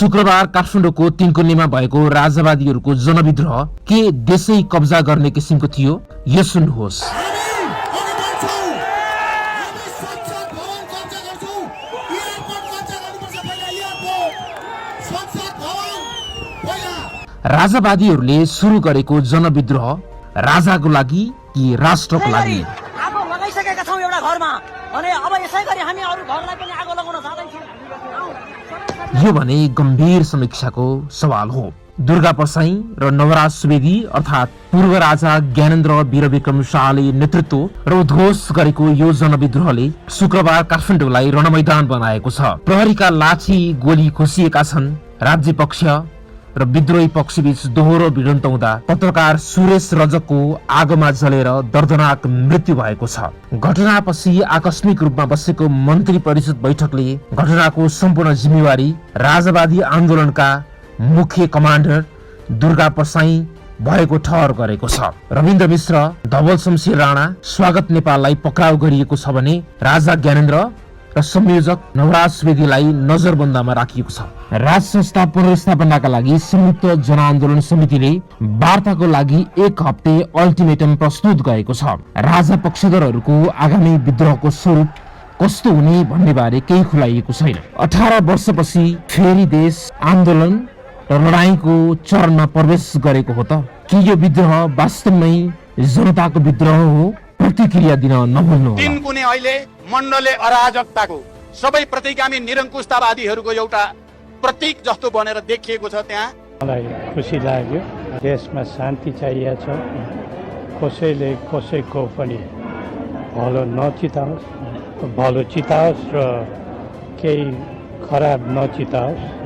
शुक्रबार काठमाडौँको तिनकुन्नीमा भएको राजावादीहरूको जनविद्रोह के देशै कब्जा गर्ने किसिमको थियो? यो सुन्नुहोस्। राजावादीहरूले सुरु गरेको जनविद्रोह राजाको लागि कि राष्ट्रको लागि? आगो लगाइसकेका छौं एउटा घरमा अनि अब यसै गरी हामी अरु घरलाई पनि आगो लगाउन जाँदैछौँ। यो भने गम्भीर समीक्षाको सवाल हो। दुर्गा परसाई र नवराज सुवेदी अर्थात् पूर्व राजा ज्ञानेन्द्र वीरविक्रम शाहले नेतृत्व र उद्घोष गरेको यो जनविद्रोहले शुक्रबार काठमाडौँलाई रणमैदान बनाएको छ। प्रहरीका लाठी गोली खोसिएका छन्। राज्य पक्ष र विद्रोही पक्षबीच दोहोरो भिडन्त हुँदा पत्रकार सुरेश रजकको आगोमा जलेर दर्दनाक मृत्यु भएको छ। घटनापछि आकस्मिक रूपमा बसेको मन्त्री परिषद बैठकले घटनाको सम्पूर्ण जिम्मेवारी राजावादी आन्दोलनका मुख्य कमान्डर दुर्गा परसाई भएको ठहर गरेको छ। रविन्द्र मिश्र, धवल शमशेर राणा, स्वागत नेपाललाई पक्राउ गरिएको छ भने राजा ज्ञानेन्द्र र संयोजक नवराज सुवेदीलाई नजरबन्दमा राखिएको छ। राज संस्था पुनर्स्थापनाका लागि संयुक्त जनआन्दोलन समितिले वार्ताको लागि 1 हप्ते अल्टिमेटम प्रस्तुत गरेको छ। राजा पक्षधरहरूको आगामी विद्रोहको स्वरूप कस्तो हुने भन्ने बारे केही खुलाइएको छैन। 18 वर्षपछि फेरि देश आन्दोलन र लडाईँको चरणमा प्रवेश गरेको हो त? कि यो विद्रोह वास्तवमै जनताको विद्रोह हो? प्रतिक्रिया दिन नभुल्नु। तिनकुने अहिले मण्डले अराजकताको सबै प्रतिगामी निरङ्कुशतावादीहरूको एउटा प्रतीक जस्तो बनेर देखिएको छ। त्यहाँ मलाई खुसी लाग्यो। देशमा शान्ति चाहिएको छ। कसैले कसैको पनि भलो नचिताओस्, भलो चिताओस् र केही खराब नचिताओस्।